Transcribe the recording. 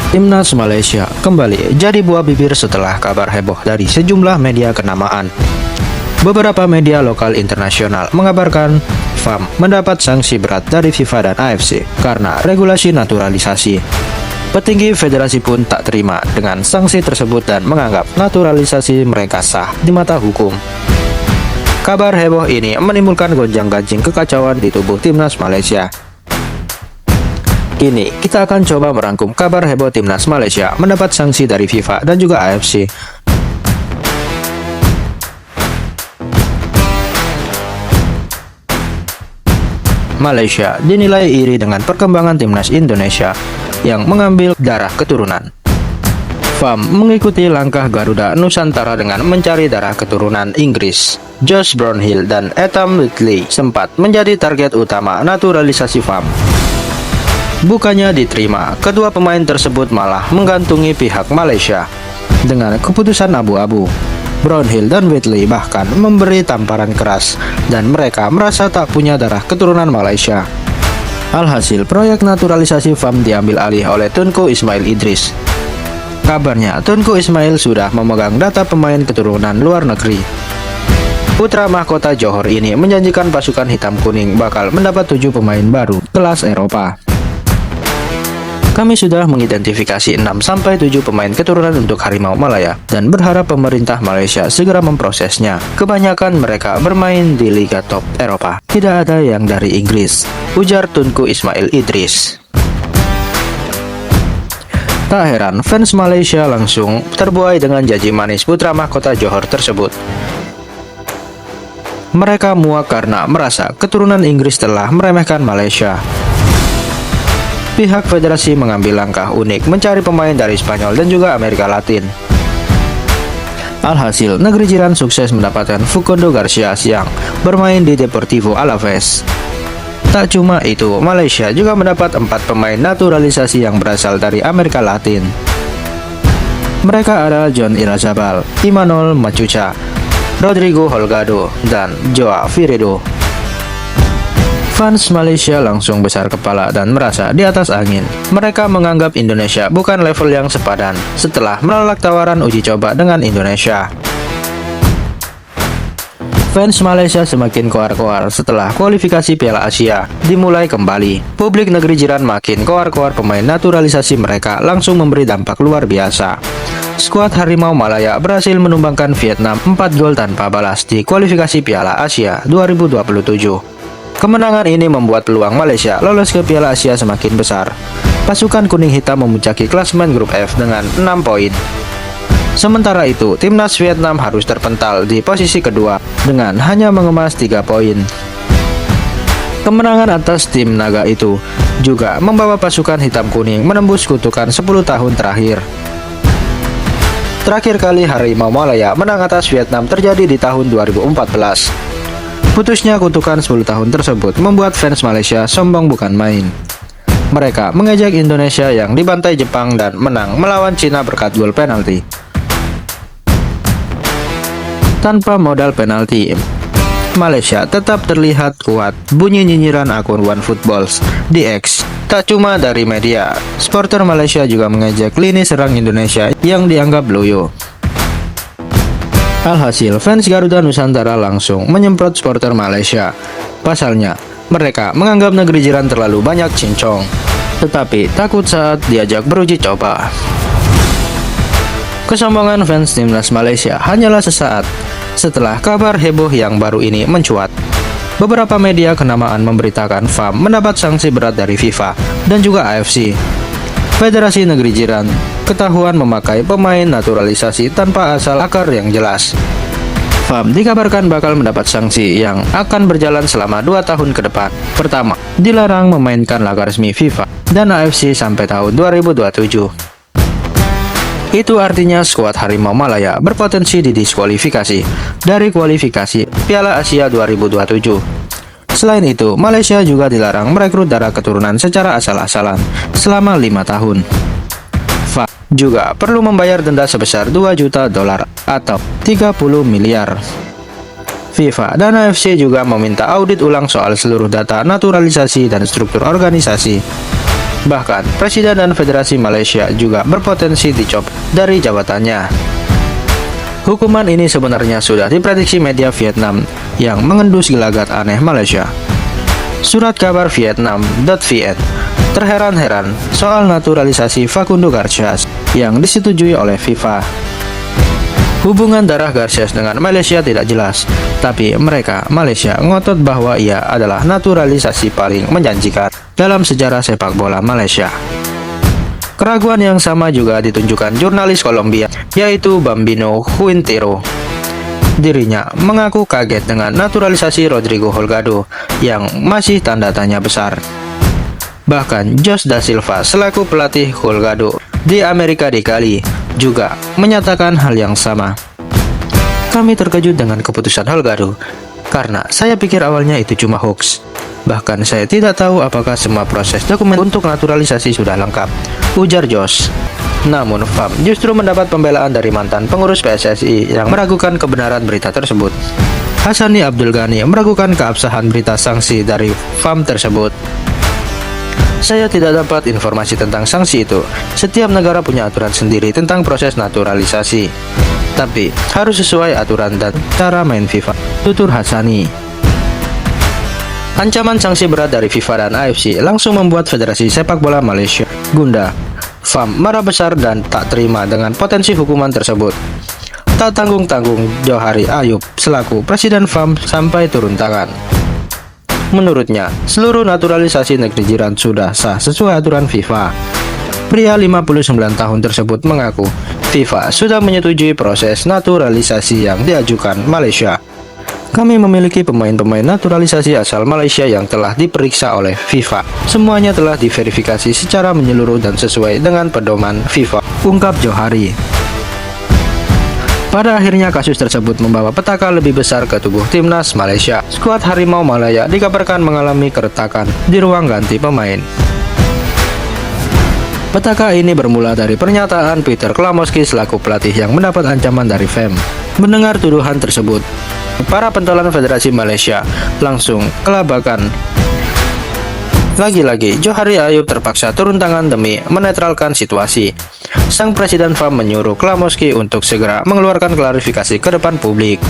Timnas Malaysia kembali jadi buah bibir setelah kabar heboh dari sejumlah media kenamaan. Beberapa media lokal internasional mengabarkan FAM mendapat sanksi berat dari FIFA dan AFC karena regulasi naturalisasi. Petinggi federasi pun tak terima dengan sanksi tersebut dan menganggap naturalisasi mereka sah di mata hukum. Kabar heboh ini menimbulkan gonjang-ganjing kekacauan di tubuh Timnas Malaysia. Kini kita akan coba merangkum kabar heboh Timnas Malaysia mendapat sanksi dari FIFA dan juga AFC. Malaysia dinilai iri dengan perkembangan Timnas Indonesia yang mengambil darah keturunan. FAM mengikuti langkah Garuda Nusantara dengan mencari darah keturunan Inggris. Josh Brownhill dan Adam Whitley sempat menjadi target utama naturalisasi FAM. Bukannya diterima, kedua pemain tersebut malah menggantungi pihak Malaysia dengan keputusan abu-abu. Brownhill dan Whitley bahkan memberi tamparan keras dan mereka merasa tak punya darah keturunan Malaysia. Alhasil, proyek naturalisasi FAM diambil alih oleh Tunku Ismail Idris. Kabarnya, Tunku Ismail sudah memegang data pemain keturunan luar negeri. Putra mahkota Johor ini menjanjikan pasukan hitam kuning bakal mendapat 7 pemain baru kelas Eropa. Kami sudah mengidentifikasi 6-7 pemain keturunan untuk Harimau Malaya dan berharap pemerintah Malaysia segera memprosesnya. Kebanyakan mereka bermain di Liga Top Eropa. Tidak ada yang dari Inggris, ujar Tunku Ismail Idris. Tak heran, fans Malaysia langsung terbuai dengan janji manis putra mahkota Johor tersebut. Mereka muak karena merasa keturunan Inggris telah meremehkan Malaysia. Pihak federasi mengambil langkah unik mencari pemain dari Spanyol dan juga Amerika Latin. Alhasil, negeri jiran sukses mendapatkan Facundo Garcia yang bermain di Deportivo Alaves. Tak cuma itu, Malaysia juga mendapat 4 pemain naturalisasi yang berasal dari Amerika Latin. Mereka adalah John Irazabal, Imanol Machuca, Rodrigo Holgado, dan Joao Firedo. Fans Malaysia langsung besar kepala dan merasa di atas angin. Mereka menganggap Indonesia bukan level yang sepadan setelah menolak tawaran uji coba dengan Indonesia. Fans Malaysia semakin koar-koar setelah kualifikasi Piala Asia dimulai kembali. Publik negeri jiran makin koar-koar, pemain naturalisasi mereka langsung memberi dampak luar biasa. Skuad Harimau Malaya berhasil menumbangkan Vietnam 4 gol tanpa balas di kualifikasi Piala Asia 2027. Kemenangan ini membuat peluang Malaysia lolos ke Piala Asia semakin besar. Pasukan kuning hitam memuncaki klasemen grup F dengan 6 poin. Sementara itu, timnas Vietnam harus terpental di posisi kedua dengan hanya mengemas 3 poin. Kemenangan atas tim naga itu juga membawa pasukan hitam kuning menembus kutukan 10 tahun terakhir. Terakhir kali Harimau Malaya menang atas Vietnam terjadi di tahun 2014. Putusnya kutukan 10 tahun tersebut membuat fans Malaysia sombong bukan main. Mereka mengejek Indonesia yang dibantai Jepang dan menang melawan Cina berkat gol penalti. Tanpa modal penalti, Malaysia tetap terlihat kuat, bunyi nyinyiran akun OneFootballs di X. Tak cuma dari media, supporter Malaysia juga mengejek lini serang Indonesia yang dianggap loyo. Alhasil, fans Garuda Nusantara langsung menyemprot supporter Malaysia. Pasalnya, mereka menganggap negeri jiran terlalu banyak cincong, tetapi takut saat diajak beruji coba. Kesombongan fans timnas Malaysia hanyalah sesaat setelah kabar heboh yang baru ini mencuat. Beberapa media kenamaan memberitakan FAM mendapat sanksi berat dari FIFA dan juga AFC. Federasi negeri jiran ketahuan memakai pemain naturalisasi tanpa asal akar yang jelas. FAM dikabarkan bakal mendapat sanksi yang akan berjalan selama 2 tahun ke depan. Pertama, dilarang memainkan laga resmi FIFA dan AFC sampai tahun 2027. Itu artinya skuad Harimau Malaya berpotensi didiskualifikasi dari kualifikasi Piala Asia 2027. Selain itu, Malaysia juga dilarang merekrut darah keturunan secara asal-asalan selama 5 tahun. FAM juga perlu membayar denda sebesar 2 juta dolar atau 30 miliar. FIFA dan AFC juga meminta audit ulang soal seluruh data naturalisasi dan struktur organisasi. Bahkan, Presiden dan Federasi Malaysia juga berpotensi dicopot dari jabatannya. Hukuman ini sebenarnya sudah diprediksi media Vietnam yang mengendus gelagat aneh Malaysia. Surat kabar Vietnam.vn terheran-heran soal naturalisasi Facundo Garcés yang disetujui oleh FIFA. Hubungan darah Garcés dengan Malaysia tidak jelas, tapi mereka, Malaysia, ngotot bahwa ia adalah naturalisasi paling menjanjikan dalam sejarah sepak bola Malaysia. Keraguan yang sama juga ditunjukkan jurnalis Kolombia, yaitu Bambino Quintero. Dirinya mengaku kaget dengan naturalisasi Rodrigo Holgado yang masih tanda tanya besar. Bahkan Jose da Silva selaku pelatih Holgado di Amerika di Cali juga menyatakan hal yang sama. Kami terkejut dengan keputusan Holgado karena saya pikir awalnya itu cuma hoax. Bahkan saya tidak tahu apakah semua proses dokumen untuk naturalisasi sudah lengkap, ujar Jos. Namun FAM justru mendapat pembelaan dari mantan pengurus PSSI yang meragukan kebenaran berita tersebut. Hassani Abdul Ghani meragukan keabsahan berita sanksi dari FAM tersebut. Saya tidak dapat informasi tentang sanksi itu. Setiap negara punya aturan sendiri tentang proses naturalisasi. Tapi harus sesuai aturan dan cara main FIFA, tutur Hassani. Ancaman sanksi berat dari FIFA dan AFC langsung membuat Federasi Sepak Bola Malaysia gundah. FAM marah besar dan tak terima dengan potensi hukuman tersebut. Tak tanggung-tanggung, Johari Ayub selaku Presiden FAM sampai turun tangan. Menurutnya, seluruh naturalisasi negeri jiran sudah sah sesuai aturan FIFA. Pria 59 tahun tersebut mengaku FIFA sudah menyetujui proses naturalisasi yang diajukan Malaysia. Kami memiliki pemain-pemain naturalisasi asal Malaysia yang telah diperiksa oleh FIFA. Semuanya telah diverifikasi secara menyeluruh dan sesuai dengan pedoman FIFA, ungkap Johari. Pada akhirnya kasus tersebut membawa petaka lebih besar ke tubuh timnas Malaysia. Skuad Harimau Malaya dikabarkan mengalami keretakan di ruang ganti pemain. Petaka ini bermula dari pernyataan Peter Klamoski selaku pelatih yang mendapat ancaman dari FAM. Mendengar tuduhan tersebut, para pentolan Federasi Malaysia langsung kelabakan. Lagi-lagi, Johari Ayub terpaksa turun tangan demi menetralkan situasi. Sang Presiden FAM menyuruh Klamoski untuk segera mengeluarkan klarifikasi ke depan publik.